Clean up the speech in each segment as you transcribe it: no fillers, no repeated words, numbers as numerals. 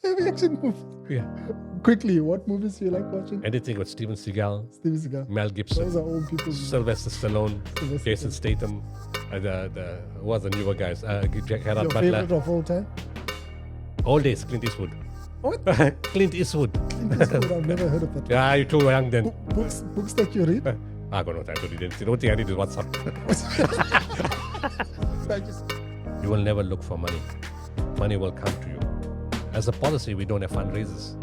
Heavy action movie. Yeah. Quickly, what movies do you like watching? Anything with Steven Seagal, Steven Seagal. Mel Gibson, Those are old people. Sylvester Stallone, Sylvester Jason Statham, who are the newer guys? Gerard Your Butler. favorite of all time? All days, Clint Eastwood. What? Clint Eastwood. I've never heard of that. Yeah, you're too young then. Books that you read? I got no time to read it. The only thing I read is WhatsApp. You will never look for money. Money will come to you. As a policy, we don't have fundraisers.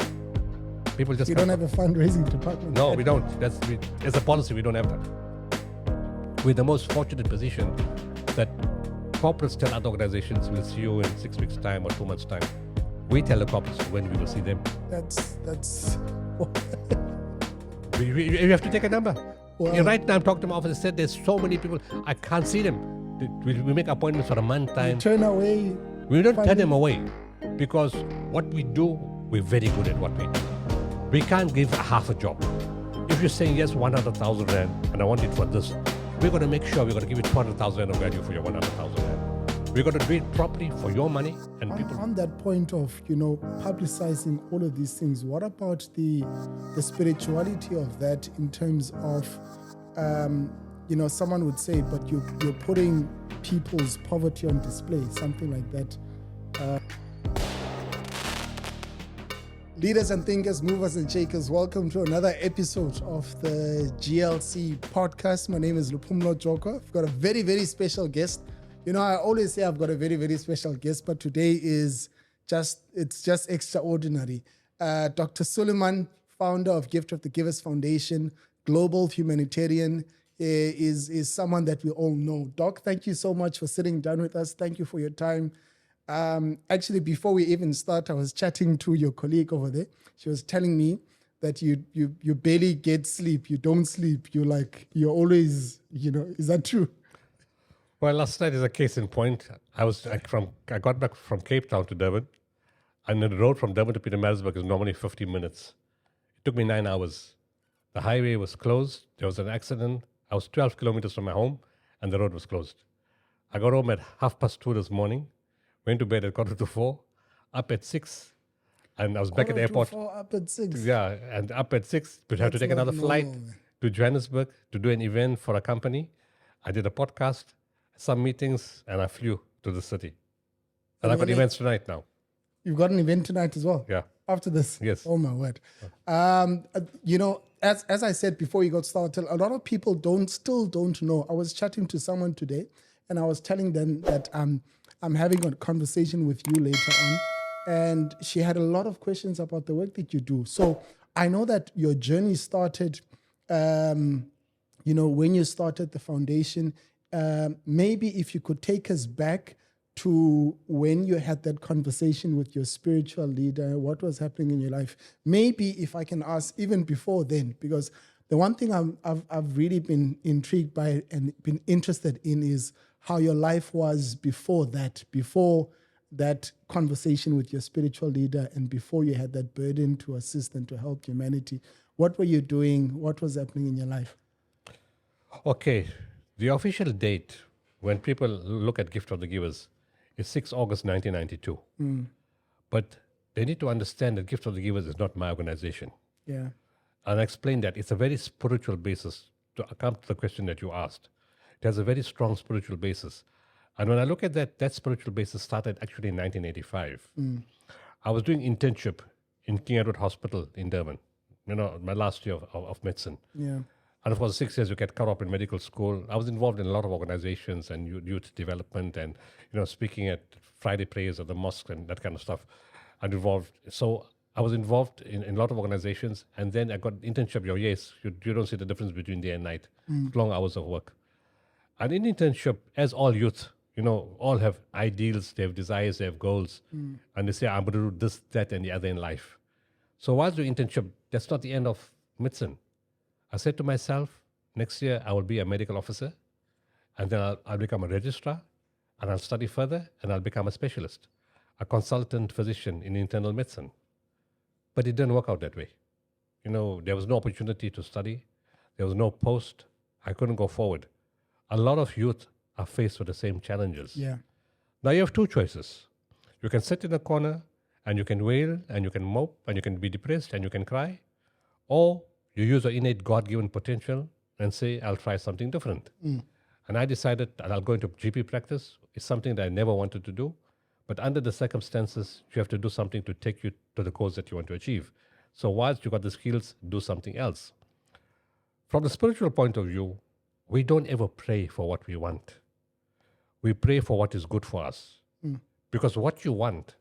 People just You don't have a fundraising department. No, we don't. As a policy, we don't have that. We're in the most fortunate position that corporates tell other organizations, we'll see you in 6 weeks' time or 2 months' time. We tell the corporates when we will see them. That's We have to take a number. Wow. Right now, I'm talking to my office. I said there's so many people, I can't see them. We make appointments for a month time. turn away. We don't turn them away because what we do, we're very good at what we do. We can't give half a job. If you're saying yes, 100,000 rand, and I want it for this, we're going to make sure we're going to give you 200,000 rand of value for your 100,000 rand. We're going to do it properly for your money and people. On that point of, publicizing all of these things, what about the spirituality of that in terms of, someone would say, but you're putting people's poverty on display, something like that. Leaders and thinkers, movers and shakers, welcome to another episode of the GLC Podcast. My name is Luphumlo, Joka. I've got a very, very special guest. I always say I've got a very, very special guest, but today it's just extraordinary. Dr. Sooliman, founder of Gift of the Givers Foundation, global humanitarian, is someone that we all know. Doc, thank you so much for sitting down with us. Thank you for your time. Actually, before we even start, I was chatting to your colleague over there. She was telling me that you barely get sleep. You don't sleep. You're always, is that true? Well, last night is a case in point. I got back from Cape Town to Durban, and the road from Durban to Pietermaritzburg is normally 50 minutes. It took me 9 hours. The highway was closed. There was an accident. I was 12 kilometers from my home, and the road was closed. I got home at 2:30 this morning, went to bed at 4:45, up at 6, and I was back at the airport. 4:45, up at 6. Yeah, and up at 6, we had to take another flight to Johannesburg to do an event for a company. I did a podcast, some meetings, and I flew to the city. And I've got events tonight now. You've got an event tonight as well? Yeah. After this? Yes. Oh, my word. As I said before you got started, a lot of people still don't know. I was chatting to someone today, and I was telling them that I'm having a conversation with you later on, and she had a lot of questions about the work that you do. So I know that your journey started, when you started the foundation. Maybe if you could take us back to when you had that conversation with your spiritual leader, what was happening in your life? Maybe if I can ask even before then, because the one thing I've really been intrigued by and been interested in is how your life was before that conversation with your spiritual leader and before you had that burden to assist and to help humanity. What were you doing? What was happening in your life? Okay. The official date when people look at Gift of the Givers is 6 August 1992. But they need to understand that Gift of the Givers is not my organization. Yeah. And I explained that it's a very spiritual basis to come to the question that you asked. It has a very strong spiritual basis. And when I look at that spiritual basis started actually in 1985. I was doing internship in King Edward Hospital in Durban, my last year of medicine. Yeah. And for 6 years, you get caught up in medical school. I was involved in a lot of organizations and youth development and, speaking at Friday prayers at the mosque and that kind of stuff. So I was involved in a lot of organizations. And then I got internship. You don't see the difference between day and night. Long hours of work. And in internship, as all youth, all have ideals, they have desires, they have goals. And they say, I'm going to do this, that, and the other in life. So while doing internship, that's not the end of medicine. I said to myself, next year I will be a medical officer, and then I'll become a registrar, and I'll study further, and I'll become a specialist, a consultant physician in internal medicine. But it didn't work out that way. There was no opportunity to study. There was no post. I couldn't go forward. A lot of youth are faced with the same challenges. Yeah. Now you have two choices. You can sit in a corner And you can wail, and you can mope, and you can be depressed, and you can cry. Or you use your innate God-given potential and say, I'll try something different. And I decided that I'll go into GP practice. It's something that I never wanted to do. But under the circumstances, you have to do something to take you to the goals that you want to achieve. So whilst you got the skills, do something else. From the spiritual point of view, we don't ever pray for what we want. We pray for what is good for us. Because what you want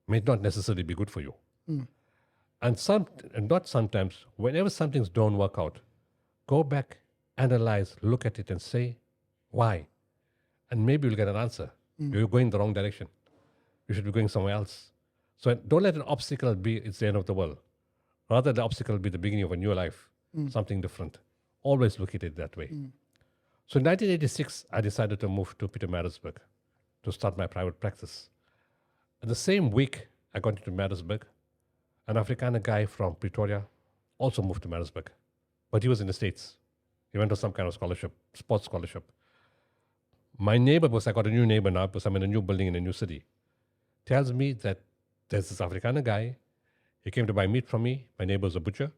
may not necessarily be good for you. And not sometimes, whenever some things don't work out, go back, analyze, look at it and say, why? And maybe you'll get an answer. You're going the wrong direction. You should be going somewhere else. So don't let an obstacle be it's the end of the world. Rather, the obstacle be the beginning of a new life, something different. Always look at it that way. So in 1986, I decided to move to Pietermaritzburg to start my private practice. And the same week I got into Maritzburg, an Afrikaner guy from Pretoria also moved to Maritzburg. But he was in the States. He went to some kind of scholarship, sports scholarship. My neighbor, because I got a new neighbor now, because I'm in a new building in a new city, tells me that there's this Afrikaner guy. He came to buy meat from me. My neighbor's a butcher,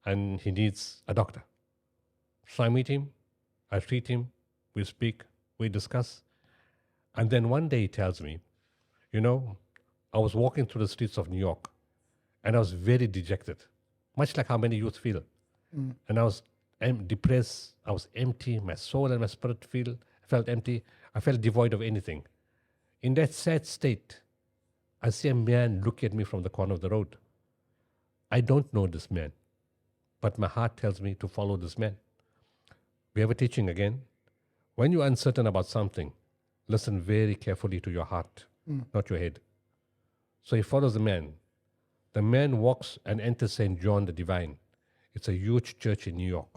and he needs a doctor. So I meet him, I treat him, we speak, we discuss. And then one day he tells me, I was walking through the streets of New York, and I was very dejected, much like how many youth feel. And I was depressed, I was empty, my soul and my spirit felt empty. I felt devoid of anything. In that sad state, I see a man look at me from the corner of the road. I don't know this man, but my heart tells me to follow this man. We have a teaching again. When you're uncertain about something, listen very carefully to your heart, not your head. So he follows the man. The man walks and enters St. John the Divine. It's a huge church in New York,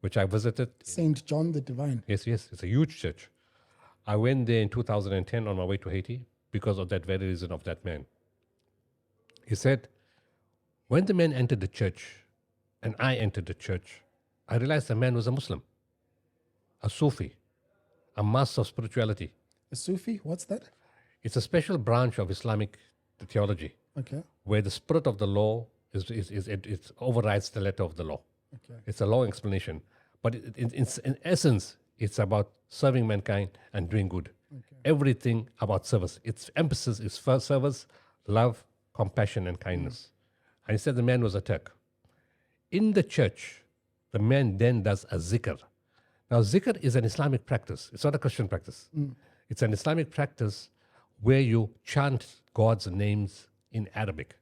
which I visited. St. John the Divine. Yes, it's a huge church. I went there in 2010 on my way to Haiti because of that very reason of that man. He said, when the man entered the church and I entered the church, I realized the man was a Muslim, a Sufi, a master of spirituality. A Sufi? What's that? It's a special branch of Islamic theology, where the spirit of the law it overrides the letter of the law. It's a long explanation, but in essence, it's about serving mankind and doing good. Everything about service. Its emphasis is first service, love, compassion, and kindness. And he said the man was a Turk. In the church, the man then does a zikr. Now, zikr is an Islamic practice. It's not a Christian practice. It's an Islamic practice where you chant God's names in Arabic.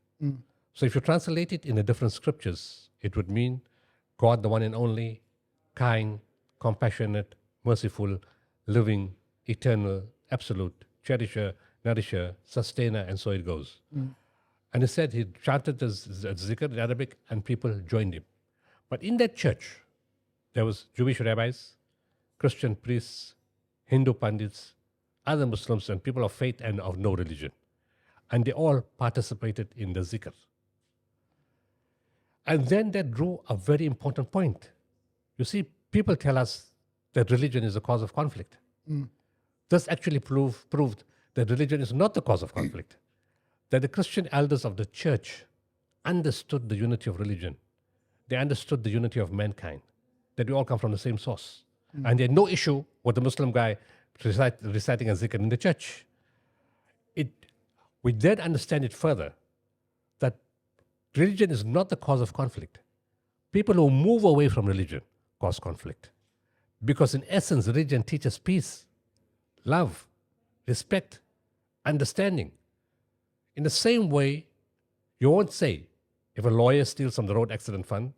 So if you translate it in the different scriptures, it would mean God, the one and only, kind, compassionate, merciful, living, eternal, absolute, cherisher, nourisher, sustainer, and so it goes. And he said he chanted the zikr in Arabic and people joined him. But in that church, there was Jewish rabbis, Christian priests, Hindu pandits, other Muslims, and people of faith and of no religion. And they all participated in the zikr. And then that drew a very important point. You see, people tell us that religion is the cause of conflict. This actually proved that religion is not the cause of conflict. That the Christian elders of the church understood the unity of religion. They understood the unity of mankind, that we all come from the same source. And they had no issue with the Muslim guy reciting a zikr in the church. We then understand it further, that religion is not the cause of conflict. People who move away from religion cause conflict. Because in essence, religion teaches peace, love, respect, understanding. In the same way, you won't say, if a lawyer steals from the road accident fund,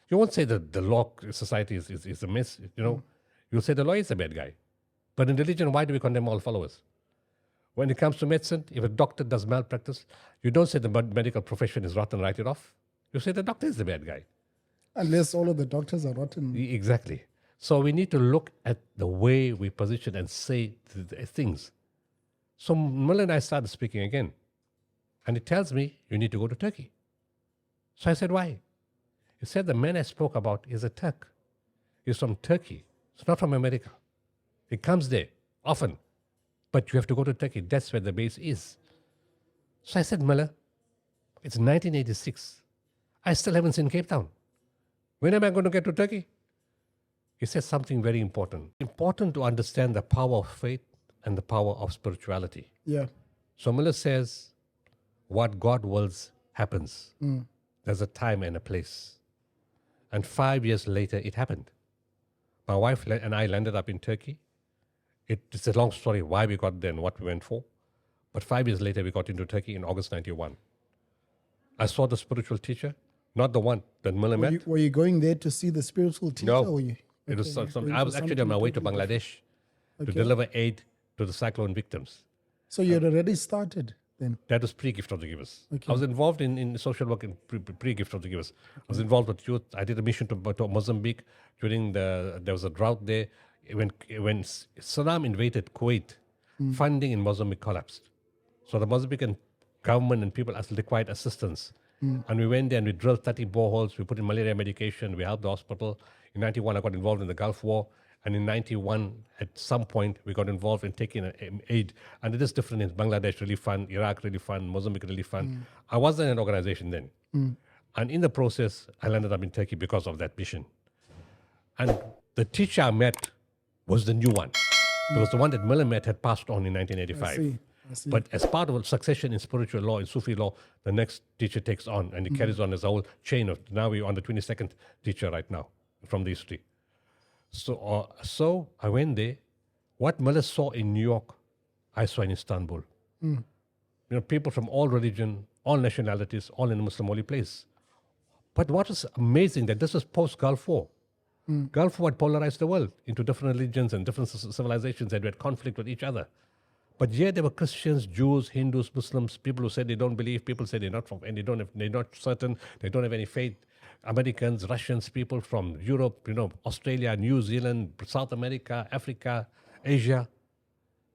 you won't say that the law society is a mess, You'll say the lawyer is a bad guy. But in religion, why do we condemn all followers? When it comes to medicine, if a doctor does malpractice, you don't say the medical profession is rotten, write it off. You say the doctor is the bad guy. Unless all of the doctors are rotten. Exactly. So we need to look at the way we position and say the things. So Mullah and I started speaking again. And he tells me, you need to go to Turkey. So I said, why? He said, the man I spoke about is a Turk. He's from Turkey. It's not from America. He comes there often. But you have to go to Turkey. That's where the base is. So I said, Miller, it's 1986. I still haven't seen Cape Town. When am I going to get to Turkey? He said something very important. Important to understand the power of faith and the power of spirituality. Yeah. So Miller says, what God wills happens. There's a time and a place. And 5 years later, it happened. My wife and I landed up in Turkey. It's a long story why we got there and what we went for. But 5 years later, we got into Turkey in August 91. I saw the spiritual teacher, not the one that Miller met. Were you going there to see the spiritual teacher? No. Or were you, It was going I for was actually something on my way to totally different? Bangladesh to deliver aid to the cyclone victims. So you had already started then? That was pre-gift of the givers. Okay. I was involved in social work in pre-gift of the givers. I was involved with youth. I did a mission to Mozambique during there was a drought there. When Saddam invaded Kuwait, funding in Mozambique collapsed. So the Mozambican government and people required assistance. And we went there and we drilled 30 boreholes. We put in malaria medication. We helped the hospital. In 91, I got involved in the Gulf War. And in 91, at some point, we got involved in taking aid. And it is different in Bangladesh Relief Fund, Iraq Relief Fund, Mozambique Relief Fund. I wasn't in an organization then. And in the process, I landed up in Turkey because of that mission. And the teacher I met was the new one. Because the one that Miller met had passed on in 1985. I see. But as part of a succession in spiritual law, in Sufi law, the next teacher takes on and it carries on as a whole chain of, now we're on the 22nd teacher right now from the history. So I went there. What Miller saw in New York, I saw in Istanbul. People from all religion, all nationalities, all in a Muslim holy place. But what was amazing that this was post-Gulf War. Gulf War had polarized the world into different religions and different civilizations that had conflict with each other. But yet there were Christians, Jews, Hindus, Muslims, people who said they don't believe, people say they're not from, and they're not certain, they don't have any faith. Americans, Russians, people from Europe, Australia, New Zealand, South America, Africa, Asia.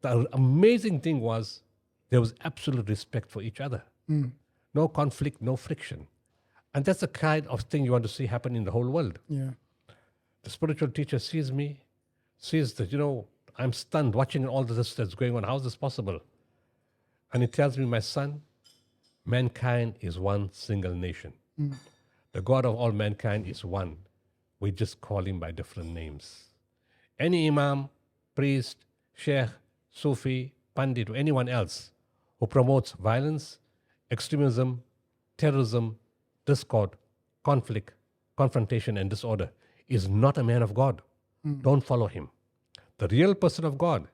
The amazing thing was there was absolute respect for each other. No conflict, no friction. And that's the kind of thing you want to see happen in the whole world. Yeah. The spiritual teacher sees me, sees that, I'm stunned watching all this that's going on. How is this possible? And he tells me, my son, mankind is one single nation. The God of all mankind is one. We just call him by different names. Any imam, priest, sheikh, Sufi, pandit, or anyone else who promotes violence, extremism, terrorism, discord, conflict, confrontation, and disorder is not a man of God. Don't follow him. The real person of God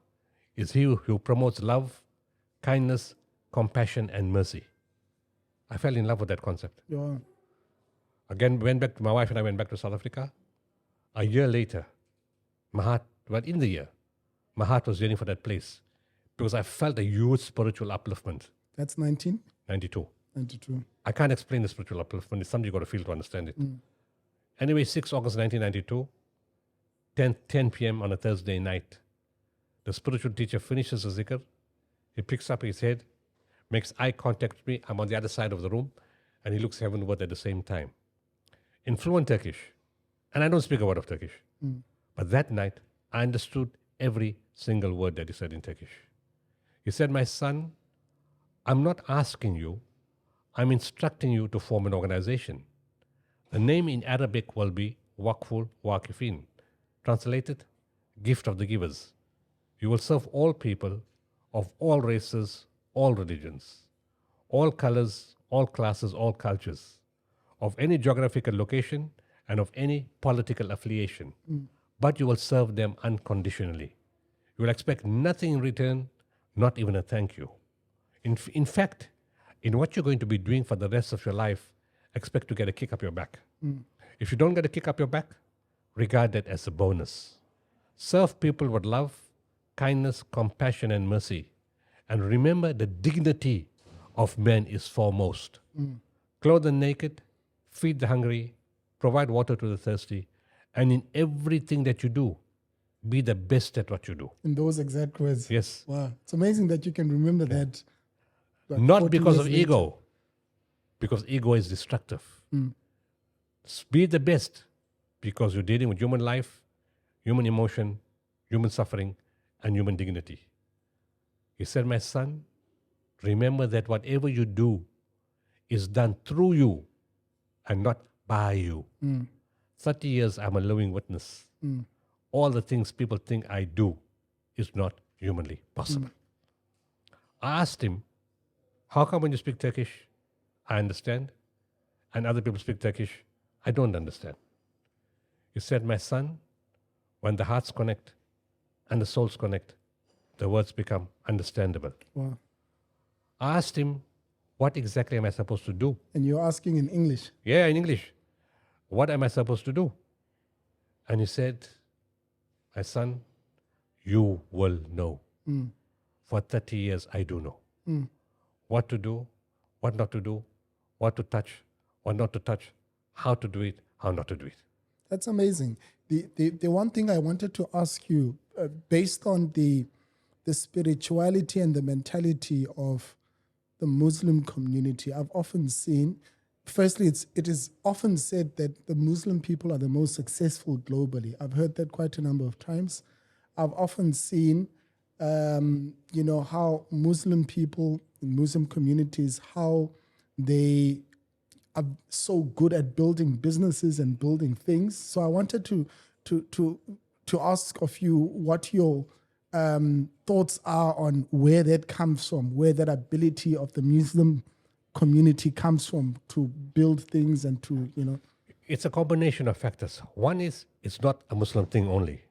is he who promotes love, kindness, compassion, and mercy. I fell in love with that concept. Yeah. Again, my wife and I went back to South Africa. A year later, my heart was yearning for that place because I felt a huge spiritual upliftment. That's 1992. 92. I can't explain the spiritual upliftment. It's something you've got to feel to understand it. Anyway, 6 August 1992, 10 p.m. on a Thursday night, the spiritual teacher finishes the zikr. He picks up his head, makes eye contact with me. I'm on the other side of the room, and he looks heavenward at the same time. In fluent Turkish, and I don't speak a word of Turkish, but that night, I understood every single word that he said in Turkish. He said, my son, I'm not asking you, I'm instructing you to form an organization. The name in Arabic will be Waqful Waqifin. Translated, gift of the givers. You will serve all people of all races, all religions, all colors, all classes, all cultures, of any geographical location and of any political affiliation. But you will serve them unconditionally. You will expect nothing in return, not even a thank you. In fact, in what you're going to be doing for the rest of your life, expect to get a kick up your back. If you don't get a kick up your back, regard that as a bonus. Serve people with love, kindness, compassion, and mercy. And remember the dignity of man is foremost. Clothe the naked, feed the hungry, provide water to the thirsty, and in everything that you do, be the best at what you do. In those exact words. Yes. Wow. It's amazing that you can remember that. Like Not 40 because years of later. ego, because ego is destructive. Be the best because you're dealing with human life, human emotion, human suffering, and human dignity. He said, my son, remember that whatever you do is done through you and not by you. 30 years, I'm a living witness. All the things people think I do is not humanly possible. I asked him, how come when you speak Turkish, I understand, and other people speak Turkish, I don't understand? He said, my son, when the hearts connect and the souls connect, the words become understandable. Wow. I asked him, what exactly am I supposed to do? And you're asking in English. Yeah, in English. What am I supposed to do? And he said, my son, you will know. For 30 years, I do know. What to do, what not to do, what to touch, what not to touch, how to do it, how not to do it. That's amazing. The one thing I wanted to ask you, based on the spirituality and the mentality of the Muslim community, I've often seen, firstly, it is often said that the Muslim people are the most successful globally. I've heard that quite a number of times. I've often seen, how Muslim people in Muslim communities, how they are so good at building businesses and building things. So I wanted to ask of you what your thoughts are on where that comes from, where that ability of the Muslim community comes from to build things and to, It's a combination of factors. One is, it's not a Muslim thing only.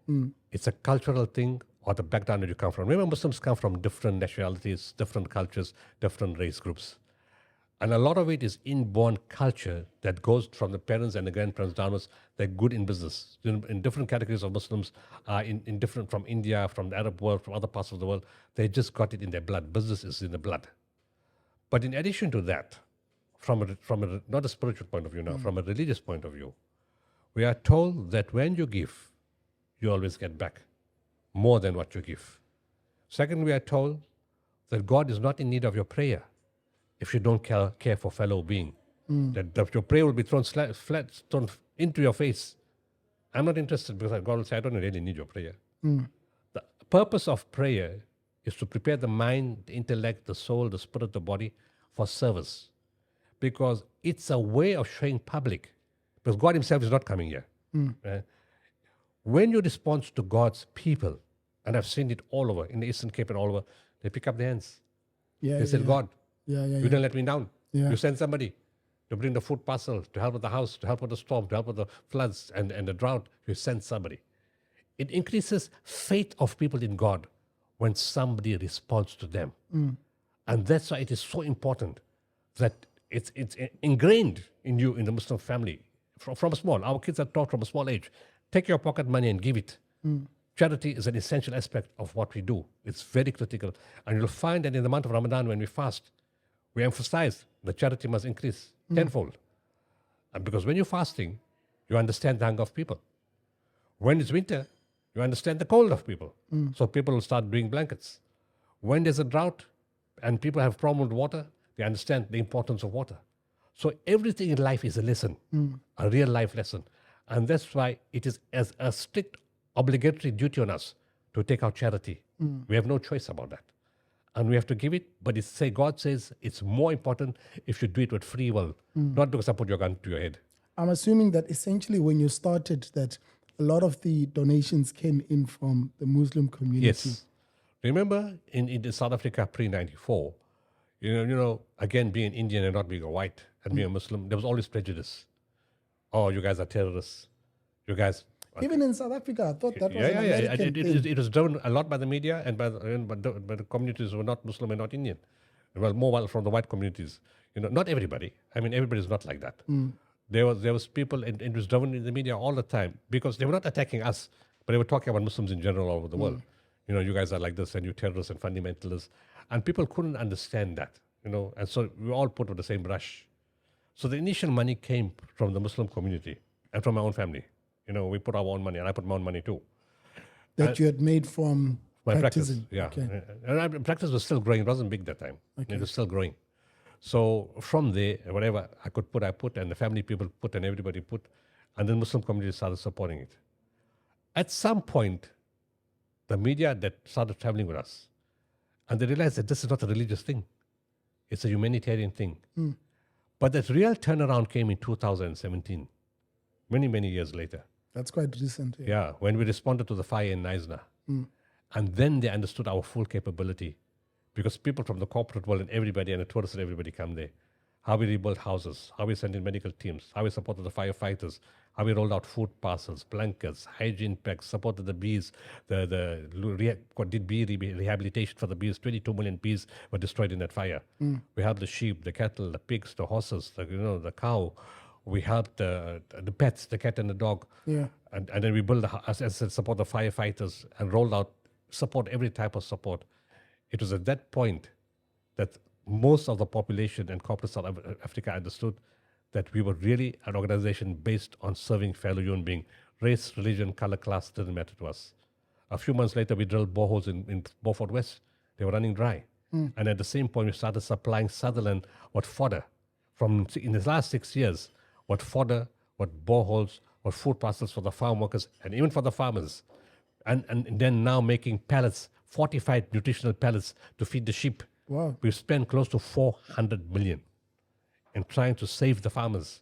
It's a cultural thing or the background that you come from. Remember, Muslims come from different nationalities, different cultures, different race groups. And a lot of it is inborn culture that goes from the parents and the grandparents downwards. They're good in business. In different categories of Muslims, in different, from India, from the Arab world, from other parts of the world, they just got it in their blood. Business is in the blood. But in addition to that, from a not a spiritual point of view now, from a religious point of view, we are told that when you give, you always get back more than what you give. Second, we are told that God is not in need of your prayer if you don't care for fellow being. That your prayer will be thrown thrown into your face. I'm not interested because God will say, I don't really need your prayer. The purpose of prayer is to prepare the mind, the intellect, the soul, the spirit, the body for service. Because it's a way of showing public. Because God himself is not coming here. When you respond to God's people, and I've seen it all over, in the Eastern Cape and all over, they pick up their hands. They said, God, you didn't let me down. You sent somebody to bring the food parcel, to help with the house, to help with the storm, to help with the floods and the drought. You sent somebody. It increases faith of people in God when somebody responds to them. And that's why it is so important that it's ingrained in you, in the Muslim family, from small. Our kids are taught from a small age. Take your pocket money and give it. Charity is an essential aspect of what we do. It's very critical. And you'll find that in the month of Ramadan, when we fast, we emphasize the charity must increase tenfold. And because when you're fasting, you understand the hunger of people. When it's winter, you understand the cold of people. So people will start doing blankets. When there's a drought and people have problem with water, they understand the importance of water. So everything in life is a lesson, a real life lesson. And that's why it is as a strict obligatory duty on us to take out charity. We have no choice about that. And we have to give it, but God says it's more important if you do it with free will, not because I put your gun to your head. I'm assuming that essentially when you started that a lot of the donations came in from the Muslim community. Yes. Remember in South Africa pre-94, again, being Indian and not being a white and being a Muslim, there was always prejudice. Oh, you guys are terrorists. You guys... Even in South Africa, I thought that was an American thing. It was driven a lot by the media and by the communities who were not Muslim and not Indian. Well, more from the white communities. Not everybody. I mean, everybody's not like that. There was people, and it was driven in the media all the time because they were not attacking us, but they were talking about Muslims in general all over the world. You guys are like this, and you terrorists and fundamentalists, and people couldn't understand that. And so we all put with the same brush. So the initial money came from the Muslim community and from my own family. We put our own money, and I put my own money too. That you had made from my practicing. Practice, yeah. Okay. And practice was still growing. It wasn't big that time. Okay. It was still growing. So from there, whatever I could put, I put, and the family people put, and everybody put, and then Muslim community started supporting it. At some point, the media that started traveling with us, and they realized that this is not a religious thing. It's a humanitarian thing. But that real turnaround came in 2017, many, many years later. That's quite recent. Yeah, when we responded to the fire in Neisner. And then they understood our full capability, because people from the corporate world and everybody and the tourists and everybody come there. How we rebuilt houses, how we sent in medical teams, how we supported the firefighters, how we rolled out food parcels, blankets, hygiene packs, supported the bees, did bee rehabilitation for the bees. 22 million bees were destroyed in that fire. We helped the sheep, the cattle, the pigs, the horses, the cow. We helped the pets, the cat and the dog. Yeah. And then we built, as I said, support the firefighters and rolled out support, every type of support. It was at that point that most of the population and corporate South Africa understood that we were really an organization based on serving fellow human beings. Race, religion, color, class didn't matter to us. A few months later, we drilled boreholes in Beaufort West. They were running dry. And at the same point, we started supplying Sutherland what fodder. In the last 6 years, what fodder, what boreholes, what food parcels for the farm workers, and even for the farmers. And then now making pellets, fortified nutritional pellets to feed the sheep. Wow. We've spent close to 400 million in trying to save the farmers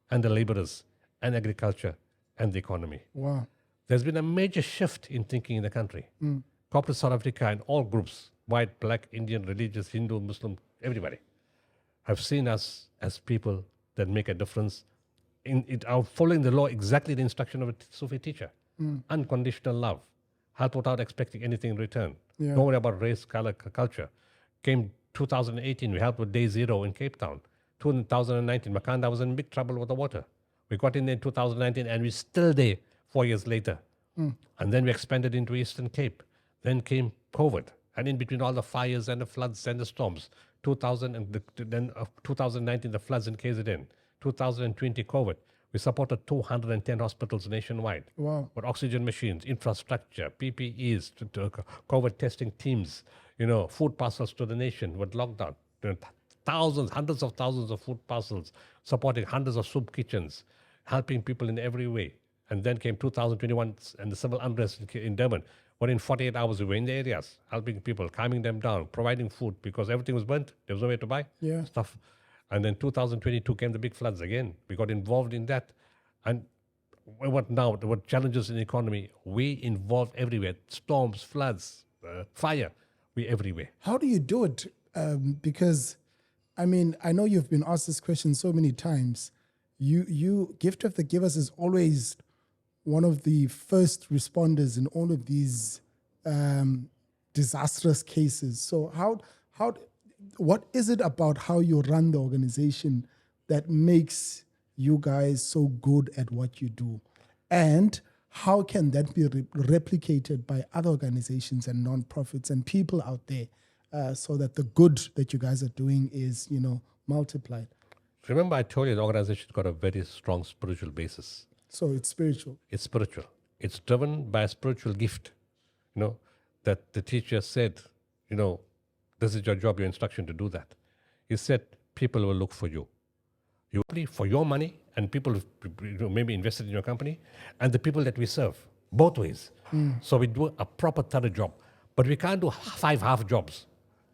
and the laborers and agriculture and the economy. Wow. There's been a major shift in thinking in the country. Corporate South Africa and all groups, white, black, Indian, religious, Hindu, Muslim, everybody, have seen us as people that make a difference are following the law, exactly the instruction of a Sufi teacher. Unconditional love. Help without expecting anything in return. Yeah. Don't worry about race, color, culture. Came 2018, we helped with Day Zero in Cape Town. 2019, Makanda was in big trouble with the water. We got in there in 2019 and we're still there 4 years later. And then we expanded into Eastern Cape. Then came COVID. And in between all the fires and the floods and the storms, 2019, the floods in KZN. 2020, COVID. We supported 210 hospitals nationwide. Wow. With oxygen machines, infrastructure, PPEs, to COVID testing teams, food parcels to the nation with lockdown. Thousands, hundreds of thousands of food parcels, supporting hundreds of soup kitchens, helping people in every way. And then came 2021 and the civil unrest in Durban. Within 48 hours, we were in the areas, helping people, calming them down, providing food, because everything was burnt. There was nowhere to buy stuff. And then 2022 came the big floods again. We got involved in that. And what now? What challenges in the economy? We involved everywhere. Storms, floods, fire. We everywhere. How do you do it? Because, I know you've been asked this question so many times. You Gift of the Givers is always one of the first responders in all of these disastrous cases. So what is it about how you run the organization that makes you guys so good at what you do? And how can that be replicated by other organizations and nonprofits and people out there so that the good that you guys are doing is, multiplied? Remember, I told you the organization's got a very strong spiritual basis. So it's spiritual. It's spiritual. It's driven by a spiritual gift, that the teacher said, this is your job, your instruction to do that. He said, people will look for you. You for your money, and people maybe invested in your company, and the people that we serve, both ways. So we do a proper thorough job. But we can't do 5 half jobs.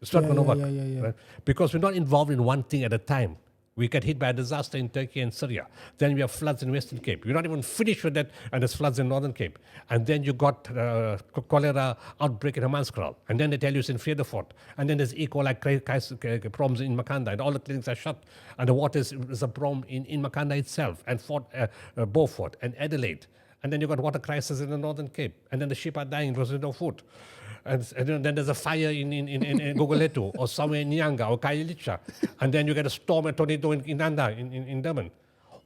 It's not going to work. Right? Because we're not involved in one thing at a time. We get hit by a disaster in Turkey and Syria. Then we have floods in Western Cape. We're not even finished with that, and there's floods in Northern Cape. And then you got cholera outbreak in Hammanskraal. And then they tell you it's in Vredefort. And then there's E. coli problems in Makanda, and all the clinics are shut. And the water is a problem in Makanda itself, and Beaufort, and Adelaide. And then you got water crisis in the Northern Cape. And then the sheep are dying because there's no food. And then there's a fire in Gogoletu or somewhere in Nyanga or Khayelitsha. And then you get a storm and tornado in Inanda, in Durban.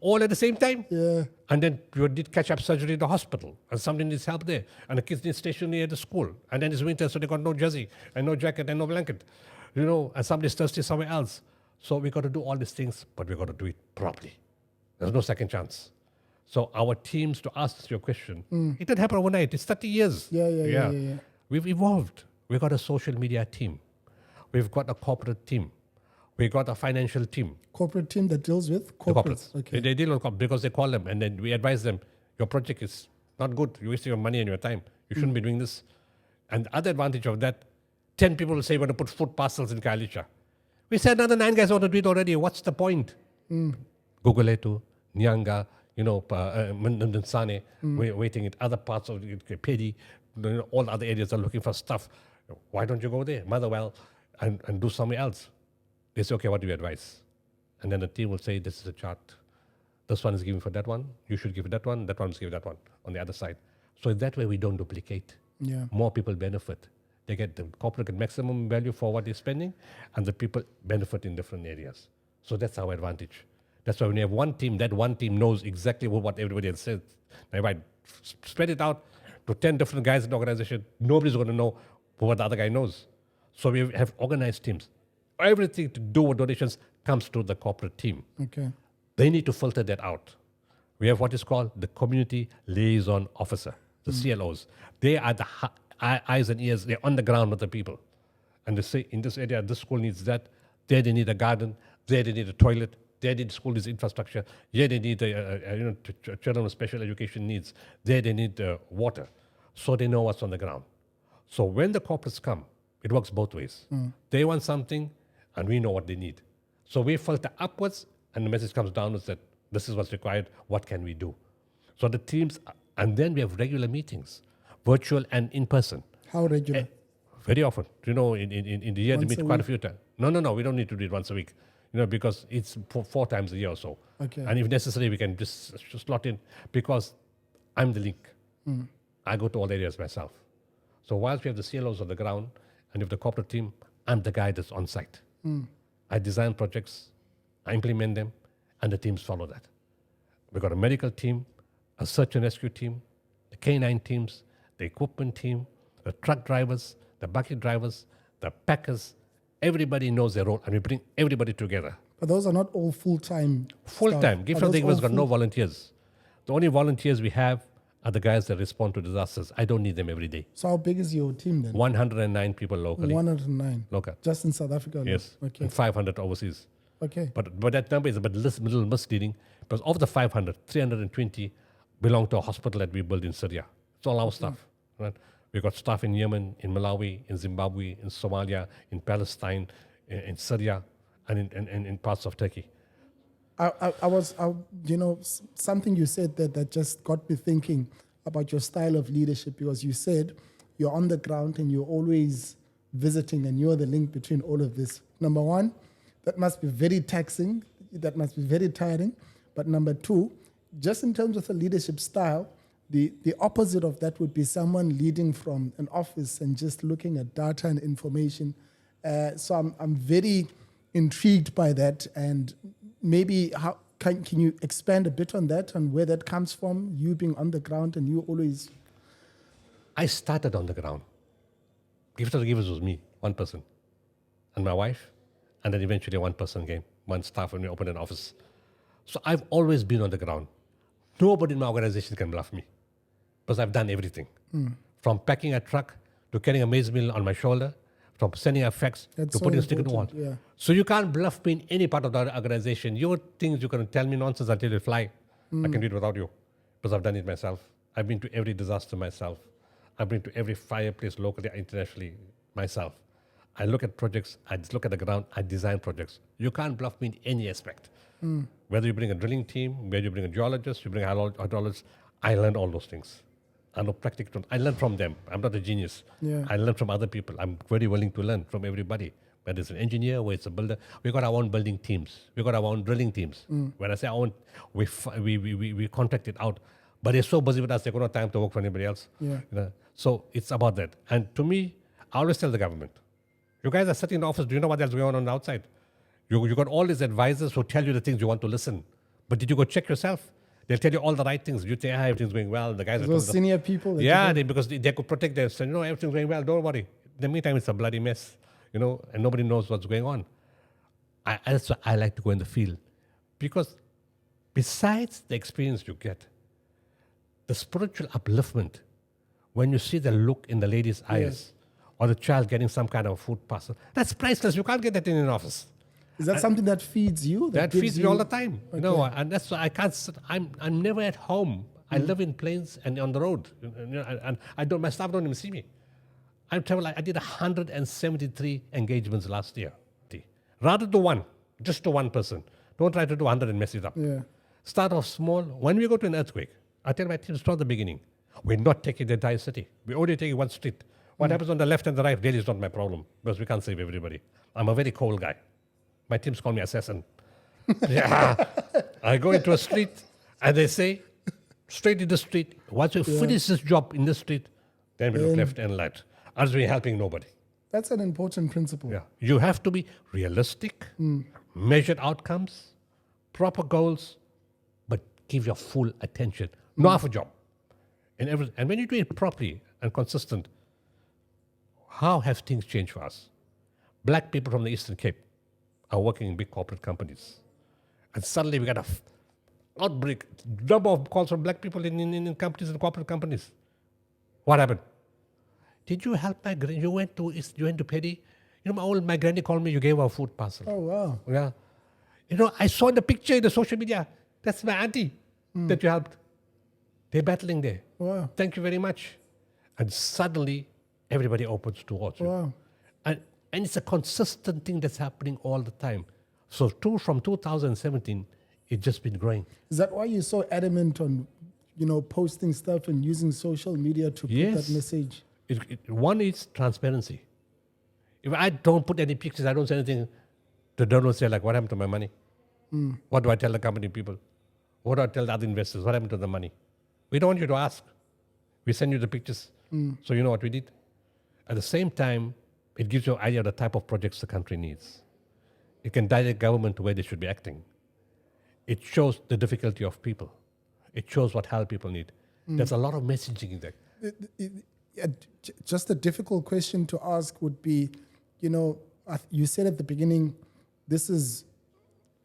All at the same time. Yeah. And then you did catch-up surgery in the hospital. And somebody needs help there. And the kids need stationery at the school. And then it's winter, so they got no jersey and no jacket and no blanket. And somebody's thirsty somewhere else. So we got to do all these things, but we got to do it properly. There's no second chance. So our teams, to ask your question, it didn't happen overnight. It's 30 years. Yeah. We've evolved. We've got a social media team. We've got a corporate team. We've got a financial team. Corporate team that deals with corporates. Okay. They deal with corporates because they call them, and then we advise them, your project is not good. You're wasting your money and your time. You shouldn't be doing this. And the other advantage of that, 10 people will say, we're going to put food parcels in Khayelitsha. We said another 9 guys want to do it already. What's the point? Guguletu, Nyanga, Mndsane, we're waiting in other parts of Pedi, all other areas are looking for stuff. Why don't you go there, Motherwell, and do somewhere else? They say, okay, what do you advise? And then the team will say, this is a chart. This one is giving for that one. You should give that one. That one is giving that one on the other side. So that way we don't duplicate. Yeah. More people benefit. They get the corporate get maximum value for what they're spending, and the people benefit in different areas. So that's our advantage. That's why when you have one team, that one team knows exactly what everybody else says. Now, if I spread it out to 10 different guys in the organization, nobody's going to know what the other guy knows. So we have organized teams. Everything to do with donations comes to the corporate team. Okay. They need to filter that out. We have what is called the Community Liaison Officer, the CLOs. They are the eyes and ears. They're on the ground with the people. And they say, in this area, this school needs that. There they need a garden. There they need a toilet. There they need school needs infrastructure. Here they need children with special education needs. There they need water. So they know what's on the ground. So when the corporates come, it works both ways. They want something, and we know what they need. So we filter upwards, and the message comes downwards that this is what's required, what can we do? So the teams, and then we have regular meetings, virtual and in person. How regular? Very often. In the year, they Once meet a quite a week? few times. No, we don't need to do it once a week, because it's 4 times a year or so. Okay. And if necessary, we can just slot in, because I'm the link. I go to all areas myself. So whilst we have the CLOs on the ground, and if the corporate team, I'm the guy that's on site. I design projects, I implement them, and the teams follow that. We've got a medical team, a search and rescue team, the K9 teams, the equipment team, the truck drivers, the bucket drivers, the packers. Everybody knows their role, and we bring everybody together. But those are not all full-time Full-time. Gift of the Gift Giver's got no volunteers. The only volunteers we have are the guys that respond to disasters. I don't need them every day. So how big is your team then? 109 people locally. 109. Local. Just in South Africa? alone? Yes. Okay. And 500 overseas. Okay. But that number is a little misleading, because of the 500, 320 belong to a hospital that we built in Syria. It's all our stuff. Right? We've got staff in Yemen, in Malawi, in Zimbabwe, in Somalia, in Palestine, in Syria, and in parts of Turkey. Something you said that just got me thinking about your style of leadership, because you said you're on the ground and you're always visiting, and you're the link between all of this. Number one, that must be very taxing. That must be very tiring. But number two, just in terms of the leadership style, the opposite of that would be someone leading from an office and just looking at data and information. So I'm very intrigued by that. And maybe how can you expand a bit on that and where that comes from, you being on the ground and you always... I started on the ground. Gift of the Givers was me, one person, and my wife, and then eventually one person came, one staff when we opened an office. So I've always been on the ground. Nobody in my organization can bluff me, because I've done everything. From packing a truck to carrying a maize mill on my shoulder, from sending a fax That's to so putting a stick in the wall. important, yeah. So you can't bluff me in any part of the organization. Your things, you can tell me nonsense until you fly. I can do it without you, because I've done it myself. I've been to every disaster myself. I've been to every fireplace locally, internationally, myself. I look at projects, I just look at the ground, I design projects. You can't bluff me in any aspect. Whether you bring a drilling team, whether you bring a geologist, you bring a hydrologist, I learned all those things. I know practical. I learned from them. I'm not a genius. Yeah. I learned from other people. I'm very willing to learn from everybody. Whether it's an engineer, whether it's a builder. We've got our own building teams. We've got our own drilling teams. When I say our own, we contract it out. But they're so busy with us, they've got no time to work for anybody else. Yeah. So it's about that. And to me, I always tell the government, you guys are sitting in the office, do you know what else is going on the outside? You got all these advisors who tell you the things you want to listen. But did you go check yourself? They'll tell you all the right things. You say, everything's going well. The guys are Those senior people? that yeah, you because they could protect their son. Everything's going well. Don't worry. In the meantime, it's a bloody mess, and nobody knows what's going on. That's why I like to go in the field, because besides the experience you get, the spiritual upliftment, when you see the look in the lady's eyes, or the child getting some kind of food parcel, that's priceless. You can't get that in an office. Is that something that feeds you? That gives feeds me you- all the time. Okay. And that's why I can't sit. I'm never at home. I live in planes and on the road. And I don't. My staff don't even see me. I travel. I did 173 engagements last year. Rather do one, just to one person. Don't try to do 100 and mess it up. Yeah. Start off small. When we go to an earthquake, I tell my teams from the beginning, we're not taking the entire city. We're only taking one street. What happens on the left and the right really is not my problem because we can't save everybody. I'm a very cold guy. My teams call me assassin. Yeah. I go into a street and they say, straight in the street, once we finish this job in the street, then we look left and right. Otherwise we're helping nobody. That's an important principle. Yeah. You have to be realistic, measured outcomes, proper goals, but give your full attention. Not half a job. And when you do it properly and consistent, how have things changed for us? Black people from the Eastern Cape are working in big corporate companies. And suddenly we got a outbreak, number of calls from black people in companies and corporate companies. What happened? Did you help my granny? You went to Paddy? You know, my granny called me, you gave her a food parcel. Oh, wow. Yeah. You know, I saw the picture in the social media. That's my auntie that you helped. They're battling there. Wow. Thank you very much. And suddenly, everybody opens towards you. Wow. And it's a consistent thing that's happening all the time. So from 2017, it's just been growing. Is that why you're so adamant on, posting stuff and using social media to put that message? One is transparency. If I don't put any pictures, I don't say anything, they don't say like, what happened to my money? What do I tell the company people? What do I tell the other investors? What happened to the money? We don't want you to ask. We send you the pictures. So you know what we did? At the same time, it gives you an idea of the type of projects the country needs. It can direct government to where they should be acting. It shows the difficulty of people. It shows what help people need. There's a lot of messaging in there. Just a difficult question to ask would be, you said at the beginning, this is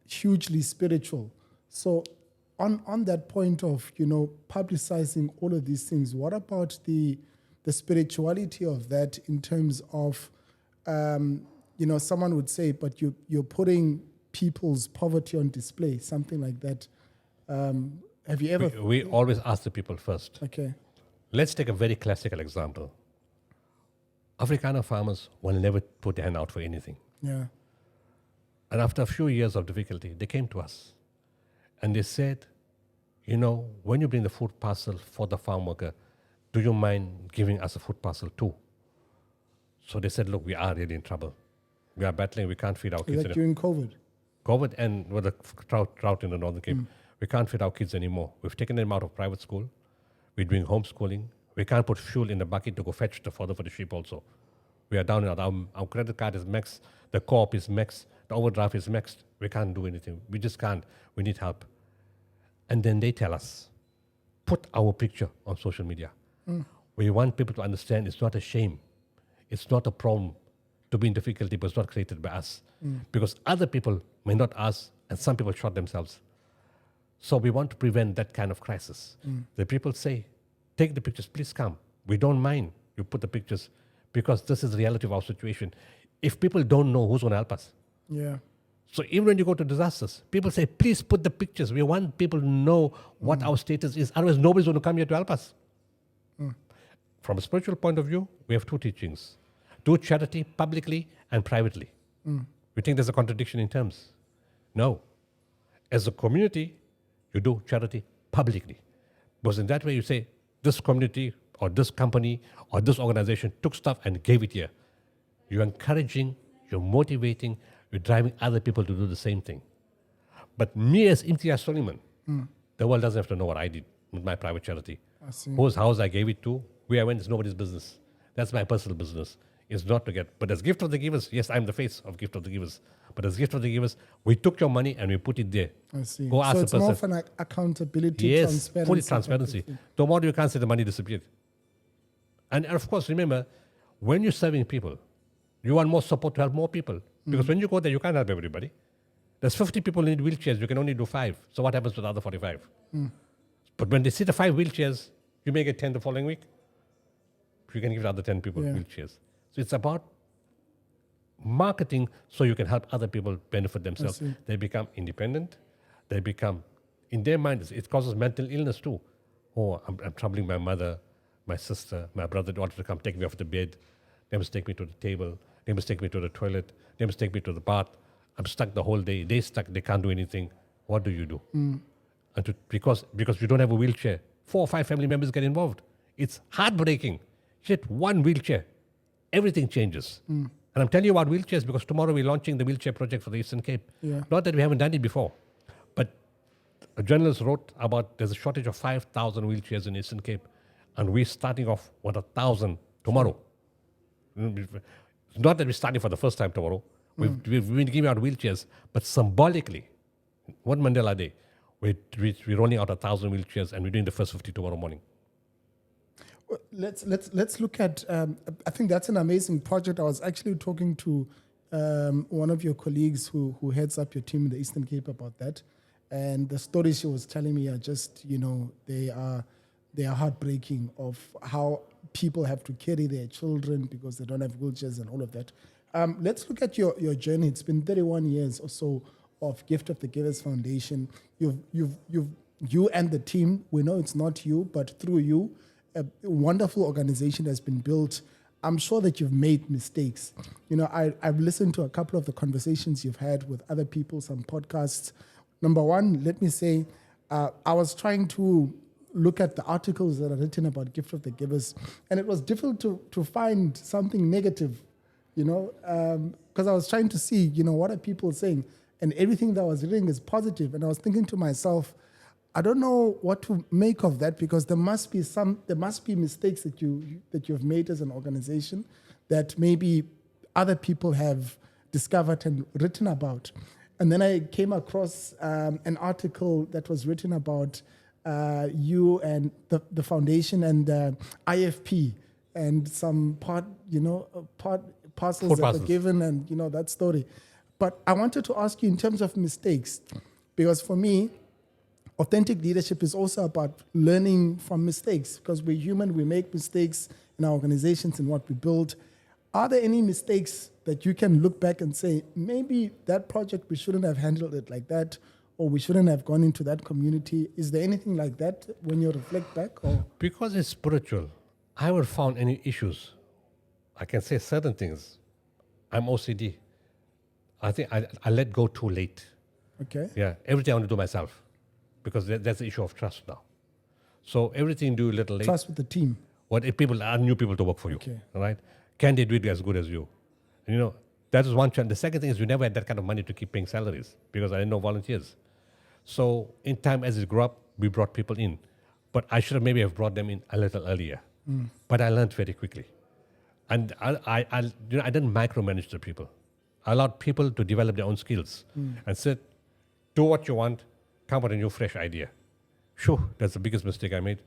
hugely spiritual. So on that point of, publicizing all of these things, what about the spirituality of that in terms of, someone would say, but you're putting people's poverty on display, something like that. Have you ever... We always ask the people first. Okay. Let's take a very classical example. Afrikaner farmers will never put their hand out for anything. Yeah. And after a few years of difficulty, they came to us. And they said, when you bring the food parcel for the farm worker, do you mind giving us a food parcel too? So they said, look, we are really in trouble. We are battling, we can't feed our kids. Is that during COVID? COVID and with the drought in the Northern Cape, we can't feed our kids anymore. We've taken them out of private school. We're doing homeschooling. We can't put fuel in the bucket to go fetch the fodder for the sheep also. We are down and out. Our credit card is maxed. The co-op is maxed. The overdraft is maxed. We can't do anything. We just can't. We need help. And then they tell us, put our picture on social media. We want people to understand it's not a shame. It's not a problem to be in difficulty, but it's not created by us. Because other people may not ask, and some people shot themselves. So we want to prevent that kind of crisis. The people say, take the pictures, please come. We don't mind you put the pictures because this is the reality of our situation. If people don't know, who's going to help us? Yeah. So even when you go to disasters, people say, please put the pictures. We want people to know what our status is. Otherwise, nobody's going to come here to help us. From a spiritual point of view, we have two teachings. Do charity publicly and privately. We think there's a contradiction in terms. No. As a community, you do charity publicly. Because in that way you say, this community or this company or this organization took stuff and gave it here. You're encouraging, you're motivating, you're driving other people to do the same thing. But me as Imtiaz Sooliman, the world doesn't have to know what I did with my private charity. I see. Whose house I gave it to, where I went is nobody's business. That's my personal business. It's not to get. But as gift of the givers, yes, I'm the face of gift of the givers. But as gift of the givers, we took your money and we put it there. I see. Go ask So the it's person. more of an accountability, Yes, transparency. fully transparency. Tomorrow you can't say the money disappeared. And of course, remember, when you're serving people, you want more support to help more people. Because when you go there, you can't help everybody. There's 50 people who need wheelchairs, you can only do 5. So what happens to the other 45? But when they see the 5 wheelchairs, you may get 10 the following week. You can give the other 10 people wheelchairs. So it's about marketing so you can help other people benefit themselves. They become independent. They become, in their minds, it causes mental illness too. Oh, I'm troubling my mother, my sister, my brother wanted to come take me off the bed. They must take me to the table. They must take me to the toilet. They must take me to the bath. I'm stuck the whole day. They're stuck. They can't do anything. What do you do? And because you don't have a wheelchair, 4 or 5 family members get involved. It's heartbreaking. Yet one wheelchair, everything changes. And I'm telling you about wheelchairs because tomorrow we're launching the wheelchair project for the Eastern Cape. Yeah. Not that we haven't done it before, but a journalist wrote about there's a shortage of 5,000 wheelchairs in Eastern Cape, and we're starting off with 1,000 tomorrow. It's not that we're starting for the first time tomorrow. We've been giving out wheelchairs, but symbolically, one Mandela Day, we're rolling out 1,000 wheelchairs, and we're doing the first 50 tomorrow morning. Well, let's look at. I think that's an amazing project. I was actually talking to one of your colleagues who heads up your team in the Eastern Cape about that, and the stories she was telling me are just, they are heartbreaking of how people have to carry their children because they don't have wheelchairs and all of that. Let's look at your journey. It's been 31 years or so of Gift of the Givers Foundation. You and the team, we know it's not you, but through you, a wonderful organization has been built. I'm sure that you've made mistakes. I've listened to a couple of the conversations you've had with other people, some podcasts. Number one, let me say, I was trying to look at the articles that are written about Gift of the Givers, and it was difficult to find something negative, because I was trying to see, what are people saying, and everything that I was reading is positive. And I was thinking to myself, I don't know what to make of that, because there must be mistakes that you've made as an organization that maybe other people have discovered and written about. And then I came across an article that was written about you and the foundation and IFP and some parcels that were given, and that story. But I wanted to ask you in terms of mistakes, because for me, authentic leadership is also about learning from mistakes, because we're human, we make mistakes in our organizations and what we build. Are there any mistakes that you can look back and say, maybe that project, we shouldn't have handled it like that, or we shouldn't have gone into that community? Is there anything like that when you reflect back? Or? Because it's spiritual, I haven't found any issues. I can say certain things. I'm OCD. I think I let go too late. Okay. Yeah, everything I want to do myself, because that's the issue of trust now. So everything do a little late. Trust with the team. What if people are new people to work for you? Okay. All right? Can they do it as good as you? And, that is one challenge. The second thing is we never had that kind of money to keep paying salaries because I didn't know volunteers. So in time as it grew up, we brought people in. But I should have maybe have brought them in a little earlier. But I learned very quickly. And I didn't micromanage the people. I allowed people to develop their own skills and said, do what you want, come with a new fresh idea. Sure, that's the biggest mistake I made.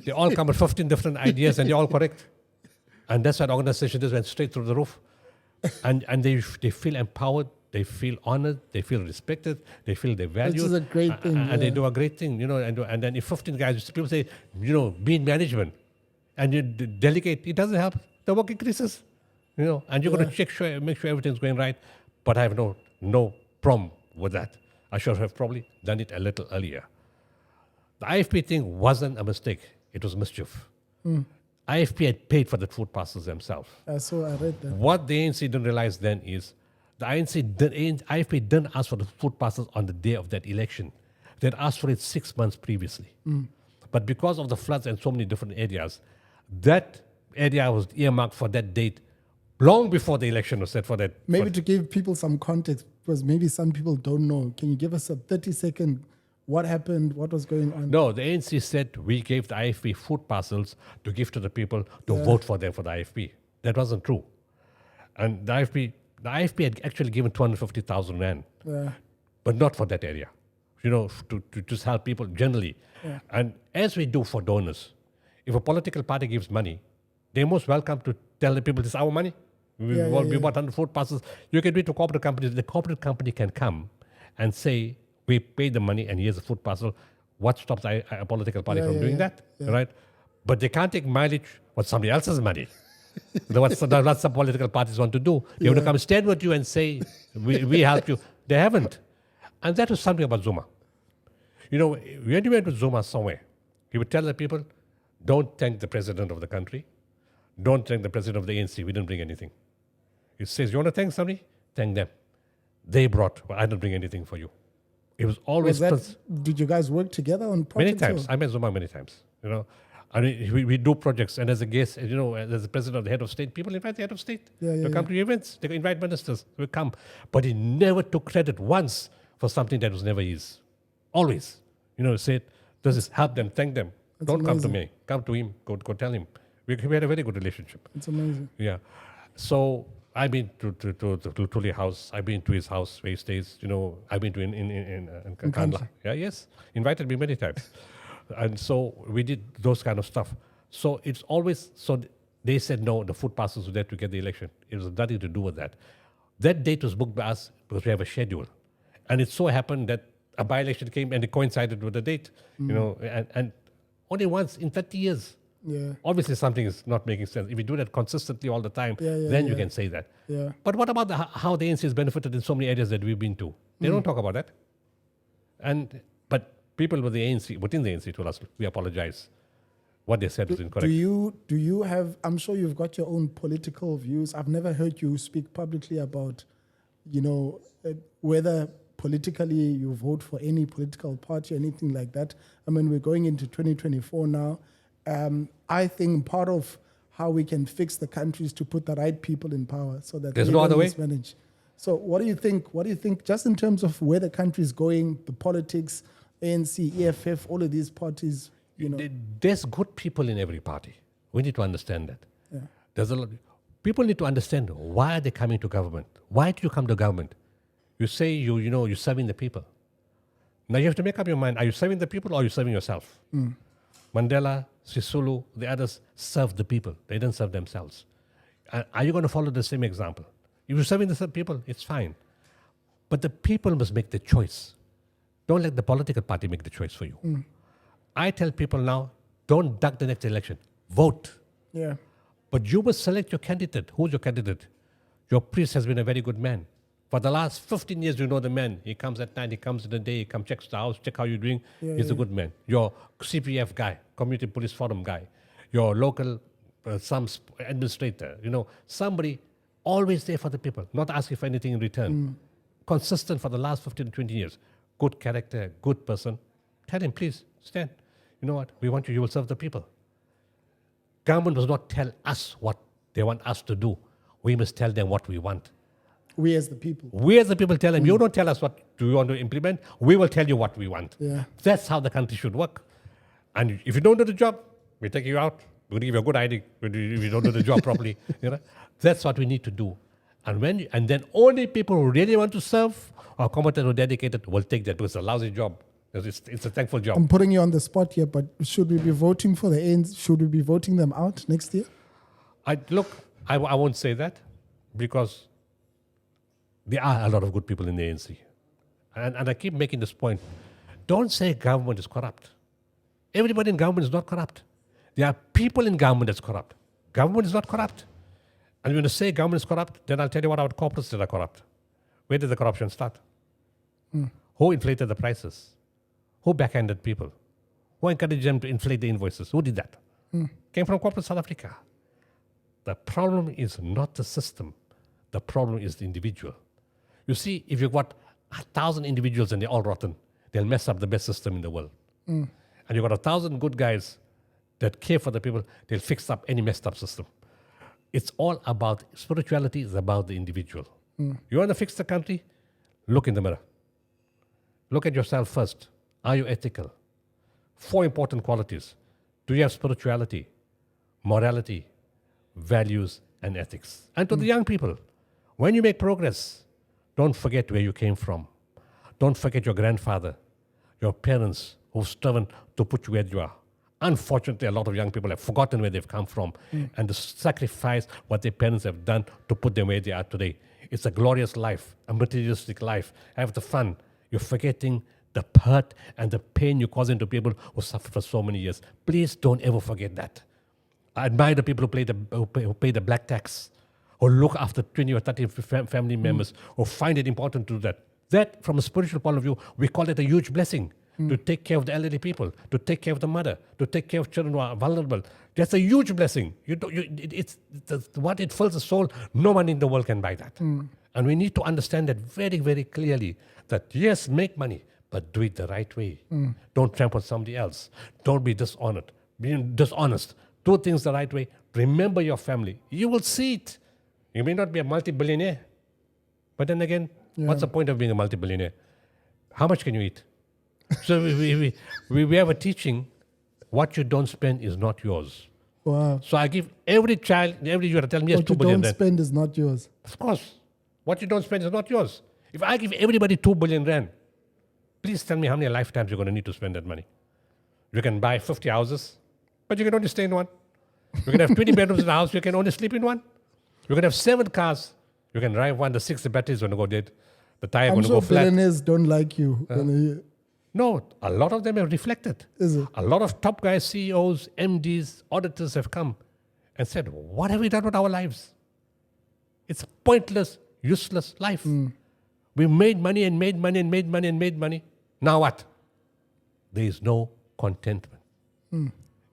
They all come with 15 different ideas and they're all correct. And that's why the organization just went straight through the roof. And they feel empowered, they feel honored, they feel respected, they feel they're valued. Which is a great thing. And they do a great thing, and then if 15 guys, people say, be in management and you delegate, it doesn't help. The work increases, and you're going to make sure everything's going right. But I have no problem with that. I should have probably done it a little earlier. The IFP thing wasn't a mistake. It was mischief. IFP had paid for the food parcels themselves. So I read that. What the ANC didn't realize then is the IFP didn't ask for the food parcels on the day of that election. They'd asked for it 6 months previously. But because of the floods and so many different areas, that area was earmarked for that date long before the election was set for that. Maybe to give people some context, because maybe some people don't know. Can you give us a 30-second what happened, what was going on? No, the ANC said we gave the IFP food parcels to give to the people to vote for them for the IFP. That wasn't true. And the IFP had actually given 250,000 rand, but not for that area, to just help people generally. Yeah. And as we do for donors, if a political party gives money, they're most welcome to tell the people, this is our money. We bought 100 food parcels. You can do it to corporate companies. The corporate company can come and say, we paid the money and here's a food parcel. What stops a political party from doing that? Yeah. Right? But they can't take mileage with somebody else's money. That's what some political parties want to do. They want to come stand with you and say, we help you. They haven't. And that was something about Zuma. When you went with Zuma somewhere, he would tell the people, don't thank the president of the country. Don't thank the president of the ANC. We didn't bring anything. He says, you want to thank somebody? Thank them. they brought. Well, I didn't bring anything for you. It was always Did you guys work together on projects? many times. I met Zuma many times. I mean, we do projects, and as a guest, as the president of the head of state, people invite the head of state to come to events. They invite ministers to come, but he never took credit once for something that was never his. Always, said, "This is help them, thank them. Don't come to me. Come to him. Go tell him." We had a very good relationship. It's amazing. Yeah. So I've been to Luphumlo house. I've been to his house where he stays. I've been to in Kandla. Yeah, yes. Invited me many times. And so we did those kind of stuff. So it's always, they said no, the food passes were there to get the election. It was nothing to do with that. That date was booked by us because we have a schedule. And it so happened that a by-election came and it coincided with the date, and only once in 30 years. Yeah. Obviously, something is not making sense. If you do that consistently all the time, then you can say that. Yeah. But what about how the ANC has benefited in so many areas that we've been to? They don't talk about that. But people within the ANC told us, we apologize. What they said was incorrect. Do you have, I'm sure you've got your own political views. I've never heard you speak publicly about, whether politically you vote for any political party, anything like that. I mean, we're going into 2024 now. I think part of how we can fix the country is to put the right people in power so that there's no other way. Manage. So what do you think, just in terms of where the country is going, the politics, ANC, EFF, all of these parties, There's good people in every party. We need to understand that. Yeah. There's a lot. People need to understand why are they coming to government. Why do you come to government? You say you're serving the people. Now you have to make up your mind. Are you serving the people or are you serving yourself? Mandela, Sisulu, the others served the people. They didn't serve themselves. Are you going to follow the same example? If you're serving the people, it's fine. But the people must make the choice. Don't let the political party make the choice for you. I tell people now, don't duck the next election. Vote. Yeah. But you must select your candidate. Who's your candidate? Your priest has been a very good man. For the last 15 years, you know the man. He comes at night, he comes in the day, he comes, checks the house, check how you're doing. He's a good man. Your CPF guy, Community Police Forum guy, your local some administrator, somebody always there for the people, not asking for anything in return. Consistent for the last 15 to 20 years. Good character, good person. Tell him, please, stand. You know what? We want you will serve the people. Government does not tell us what they want us to do. We must tell them what we want. We as the people. We as the people tell them, you don't tell us what do you want to implement, we will tell you what we want. Yeah. That's how the country should work. And if you don't do the job, we take you out. We'll give you a good ID if you don't do the job properly. That's what we need to do. And then only people who really want to serve or committed or dedicated will take that, because it's a lousy job. It's a thankful job. I'm putting you on the spot here, but should we be voting for the ANC? Should we be voting them out next year? I won't say that, because there are a lot of good people in the ANC. And I keep making this point. Don't say government is corrupt. Everybody in government is not corrupt. There are people in government that's corrupt. Government is not corrupt. And when you say government is corrupt, then I'll tell you what about corporates that are corrupt. Where did the corruption start? Who inflated the prices? Who backhanded people? Who encouraged them to inflate the invoices? Who did that? Came from corporate South Africa. The problem is not the system. The problem is the individual. You see, if you've got 1,000 individuals and they're all rotten, they'll mess up the best system in the world. And you've got 1,000 good guys that care for the people, they'll fix up any messed up system. It's all about, spirituality is about the individual. You want to fix the country? Look in the mirror. Look at yourself first. Are you ethical? 4 important qualities. Do you have spirituality, morality, values, and ethics? And to the young people, when you make progress, don't forget where you came from. Don't forget your grandfather, your parents who've striven to put you where you are. Unfortunately, a lot of young people have forgotten where they've come from and the sacrifice what their parents have done to put them where they are today. It's a glorious life, a materialistic life. Have the fun. You're forgetting the hurt and the pain you're causing to people who suffered for so many years. Please don't ever forget that. I admire the people who pay the black tax, or look after 20 or 30 family members, or find it important to do that. That, from a spiritual point of view, we call it a huge blessing. To take care of the elderly people, to take care of the mother, to take care of children who are vulnerable. That's a huge blessing. What it fills the soul, no one in the world can buy that. And we need to understand that very, very clearly that yes, make money, but do it the right way. Don't trample on somebody else. Don't be dishonest. Be dishonest. Do things the right way. Remember your family. You will see it. You may not be a multi-billionaire, but then again, what's the point of being a multi-billionaire? How much can you eat? So we have a teaching, what you don't spend is not yours. Wow. So I give every child, every year, tell me, yes, What 2 you billion don't rand. spend is not yours. Of course. What you don't spend is not yours. If I give everybody 2 billion rand, please tell me how many lifetimes you're going to need to spend that money. You can buy 50 houses, but you can only stay in one. You can have 20 bedrooms in a house, you can only sleep in one. You can have 7 cars, you can drive one, the 6 the battery is going to go dead. The tire I'm going to sure go flat. billionaires don't like you. No, a lot of them have reflected. Is it? A lot of top guys, CEOs, MDs, auditors have come and said, what have we done with our lives? It's a pointless, useless life. We made money and made money and made money and made money. Now what? There is no contentment.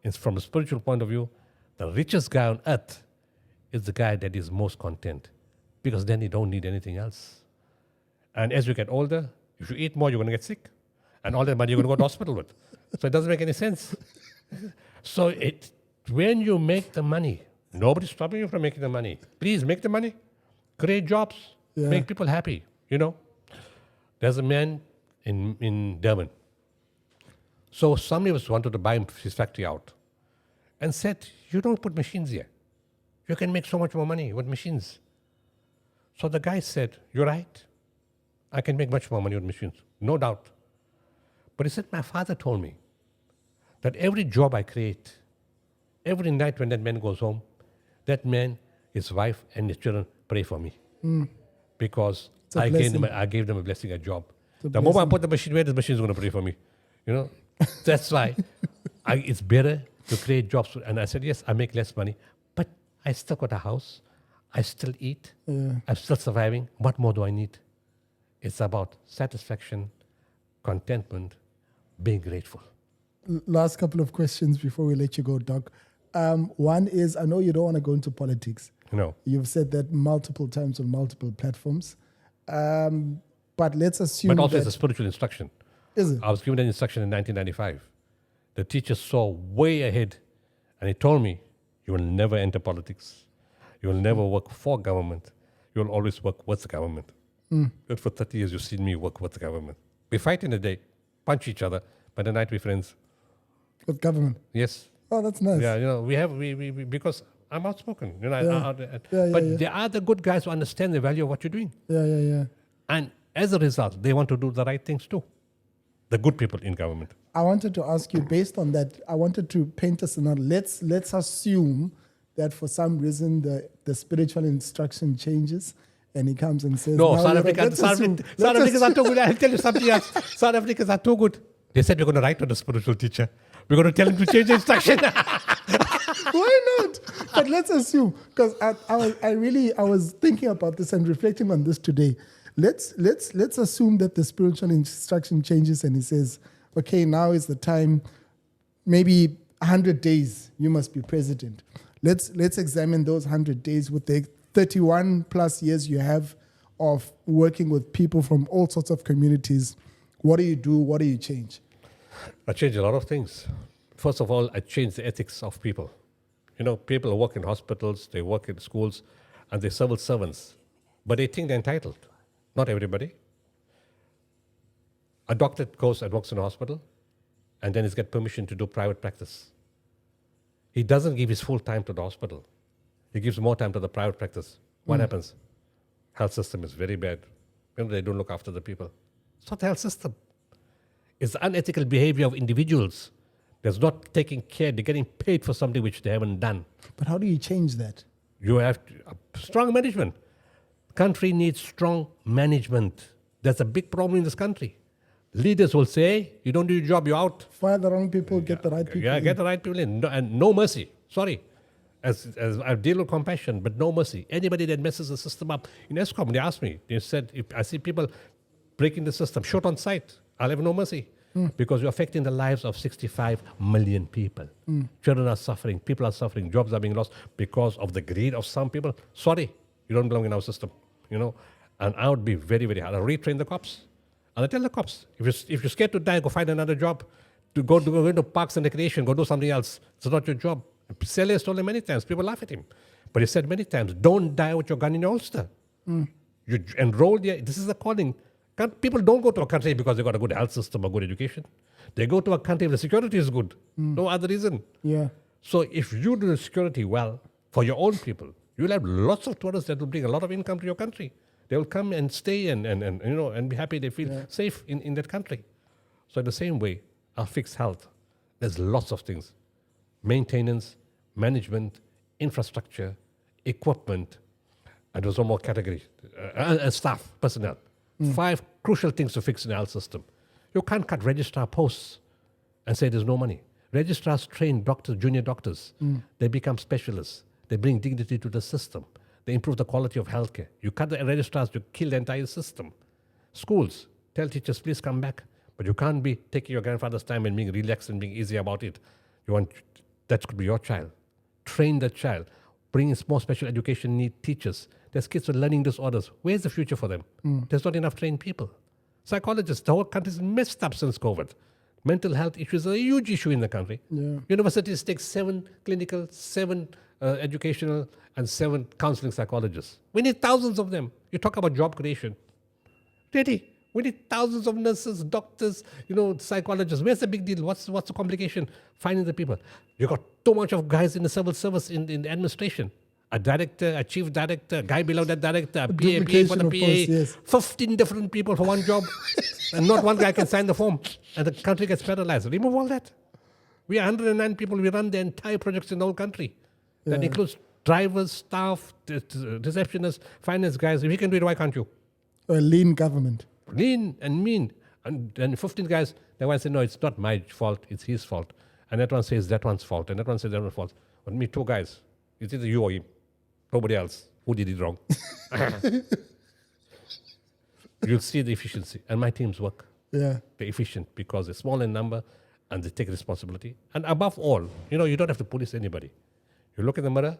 It's from a spiritual point of view, the richest guy on earth is the guy that is most content, because then you don't need anything else. And as you get older, if you eat more, you're going to get sick. And all that money you're going to go to hospital with. So it doesn't make any sense. So when you make the money, nobody's stopping you from making the money. Please make the money. Create jobs. Yeah. Make people happy. There's a man in Durban. So somebody wanted to buy his factory out and said, you don't put machines here. You can make so much more money with machines. So the guy said, you're right. I can make much more money with machines. No doubt. But he said, my father told me that every job I create, every night when that man goes home, that man, his wife, and his children pray for me. Because I gave them a blessing, a job. The moment I put the machine where, the machine is going to pray for me. That's why it's better to create jobs. And I said, yes, I make less money, but I still got a house. I still eat. I'm still surviving. What more do I need? It's about satisfaction, contentment, being grateful. Last couple of questions before we let you go, Doc. One is, I know you don't want to go into politics. No. You've said that multiple times on multiple platforms. But let's assume But also that... it's a spiritual instruction. Is it? I was given an instruction in 1995. The teacher saw way ahead, and he told me, you will never enter politics. You will never work for government. You will always work with the government. And for 30 years, you've seen me work with the government. We fight in the day, punch each other, but at night we're friends. With government? Yes. Oh, that's nice. Yeah, we because I'm outspoken. But yeah. there are the good guys who understand the value of what you're doing. Yeah. And as a result, they want to do the right things too. The good people in government. I wanted to ask you, based on that, I wanted to paint us another. Let's assume that for some reason the spiritual instruction changes and he comes and says, no, now South you're right. Africans are too good. I'll tell you something else. South Africans are too good. They said we're going to write to the spiritual teacher. We're going to tell him to change the instruction. Why not? But let's assume, because I was thinking about this and reflecting on this today. Let's assume that the spiritual instruction changes and he says, okay, now is the time, maybe 100 days, you must be president. Let's examine those 100 days with the 31 plus years you have of working with people from all sorts of communities. What do you do? What do you change? I change a lot of things. First of all, I change the ethics of people. People work in hospitals, they work in schools, and they're civil servants. But they think they're entitled. Not everybody. A doctor goes and works in a hospital, and then he's got permission to do private practice. He doesn't give his full time to the hospital. He gives more time to the private practice. What happens? Health system is very bad. They don't look after the people. It's not the health system. It's the unethical behavior of individuals. There's not taking care. They're getting paid for something which they haven't done. But how do you change that? You have strong management. Country needs strong management. There's a big problem in this country. Leaders will say, you don't do your job, you're out. Fire the wrong people, get the right people. Yeah, get the right people in. And no mercy. Sorry. As I deal with compassion, but no mercy. Anybody that messes the system up. In ESCOM, they asked me, they said, if I see people breaking the system, shoot on sight, I'll have no mercy. Because you're affecting the lives of 65 million people. Children are suffering, people are suffering, jobs are being lost because of the greed of some people. Sorry, you don't belong in our system. And I would be very, very hard. I'll retrain the cops. And I tell the cops, if you're scared to die, go find another job. To go into parks and recreation, go do something else. It's not your job. Sele has told him many times. People laugh at him. But he said many times, don't die with your gun in your holster. You enroll there. This is the calling. People don't go to a country because they got a good health system or good education. They go to a country if the security is good. No other reason. Yeah. So if you do the security well for your own people, you'll have lots of tourists that will bring a lot of income to your country. They will come and stay and be happy. They feel safe in that country. So in the same way, our fixed health, there's lots of things. Maintenance, management, infrastructure, equipment, and there's one more category, and staff, personnel. 5 crucial things to fix in the health system. You can't cut registrar posts and say there's no money. Registrars train doctors, junior doctors. They become specialists. They bring dignity to the system. They improve the quality of healthcare. You cut the registrars, you kill the entire system. Schools, tell teachers, please come back. But you can't be taking your grandfather's time and being relaxed and being easy about it. That could be your child. Train the child. Bring in more special education need teachers. There's kids with learning disorders. Where's the future for them? There's not enough trained people. Psychologists, the whole country's messed up since COVID. Mental health issues are a huge issue in the country. Yeah. Universities take 7 clinical, 7 educational, and 7 counseling psychologists. We need thousands of them. You talk about job creation. Really? We need thousands of nurses, doctors, psychologists. Where's the big deal? What's the complication? Finding the people. You got too much of guys in the civil service in the administration. A director, a chief director, guy below that director, a PA for the PA. Post, yes. 15 different people for one job. And not one guy can sign the form. And the country gets paralyzed. Remove all that. We are 109 people. We run the entire projects in the whole country. That includes drivers, staff, receptionists, finance guys. If he can do it, why can't you? A lean government. Lean and mean. And 15 guys, that one says, no, it's not my fault, it's his fault. And that one says that one's fault. And that one says that one's fault. But me, 2 guys. It's either you or him. Nobody else. Who did it wrong? You'll see the efficiency. And my teams work. Yeah. They're efficient because they're small in number and they take responsibility. And above all, you don't have to police anybody. You look in the mirror,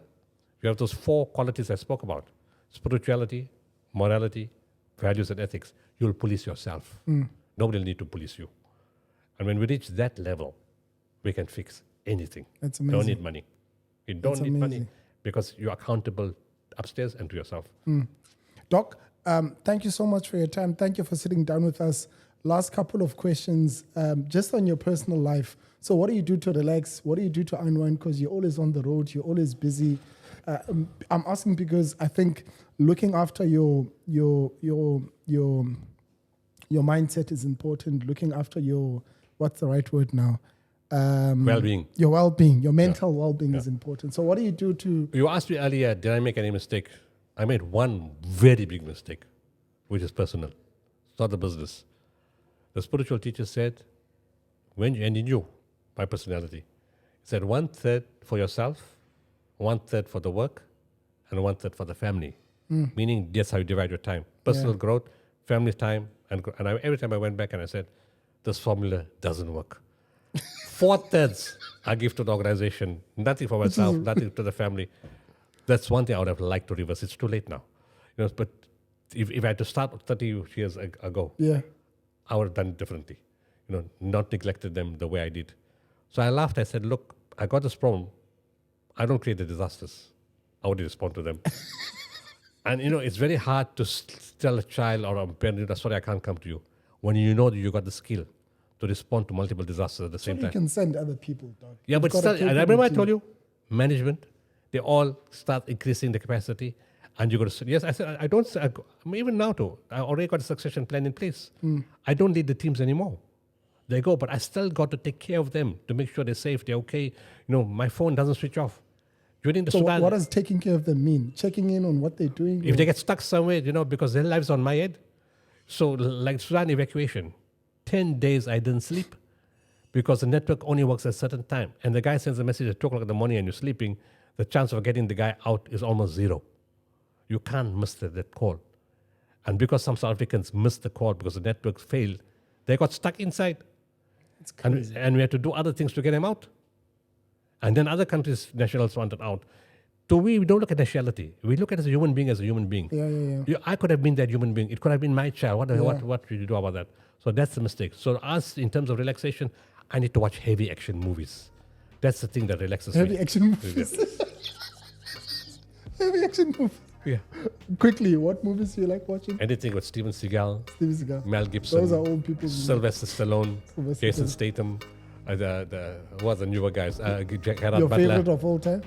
you have those 4 qualities I spoke about. Spirituality, morality, values and ethics. You'll police yourself. Nobody will need to police you. And when we reach that level, we can fix anything. That's amazing. Don't need money. You don't need money because you're accountable upstairs and to yourself. Doc, thank you so much for your time. Thank you for sitting down with us. Last couple of questions, just on your personal life. So what do you do to relax? What do you do to unwind? Because you're always on the road. You're always busy. I'm asking because I think looking after your mindset is important. Looking after your, what's the right word now? Well-being. Your well-being, your mental well-being is important. So what do you do to... You asked me earlier, did I make any mistake? I made one very big mistake, which is personal. It's not the business. The spiritual teacher said, and he knew my personality. He said 1/3 for yourself, 1/3 for the work, and 1/3 for the family. Meaning that's how you divide your time. Personal growth, family time, and every time I went back and I said, this formula doesn't work. 4/3 I give to the organization, nothing for myself, nothing to the family. That's one thing I would have liked to reverse. It's too late now. But if I had to start 30 years ago, I would have done it differently. Not neglected them the way I did. So I laughed. I said, look, I got this problem. I don't create the disasters. I would respond to them. And, it's very hard to tell a child or a parent, sorry, I can't come to you, when you know that you got the skill to respond to multiple disasters at the same time. You can send other people, Doc. Yeah, but still, I remember I told you, management, they all start increasing the capacity. And you got to, yes, I said, I don't, even now too, I already got a succession plan in place. I don't lead the teams anymore. They go, but I still got to take care of them to make sure they're safe, they're okay. My phone doesn't switch off. During the Sudan, what does taking care of them mean? Checking in on what they're doing? If they get stuck somewhere, because their lives on my head. So like Sudan evacuation, 10 days I didn't sleep because the network only works at a certain time. And the guy sends a message at 2 o'clock in the morning and you're sleeping, the chance of getting the guy out is almost 0. You can't miss that call. And because some South Africans missed the call because the network failed, they got stuck inside. It's crazy. And we had to do other things to get them out. And then other countries' nationals wanted out. So we don't look at nationality. We look at it as a human being as a human being. I could have been that human being. It could have been my child. What do you do about that? So that's the mistake. So us, in terms of relaxation, I need to watch heavy action movies. That's the thing that relaxes me. Heavy action movies. Heavy action movies. Yeah. Quickly, what movies do you like watching? Anything with Steven Seagal, Mel Gibson. Those are old people. Sylvester Stallone, Jason Statham, who are the newer guys? Gerard Your Butler. favorite of all time?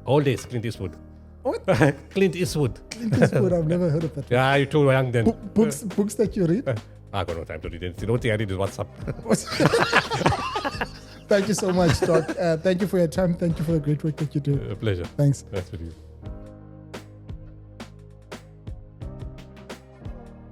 All days, Clint Eastwood. What? Clint Eastwood. Clint Eastwood, I've never heard of that. Yeah, you're too young then. Books that you read? I got no time to read anything. The only thing I read is WhatsApp. Thank you so much, Doc. Thank you for your time. Thank you for the great work that you do. A pleasure. Thanks. That's with you.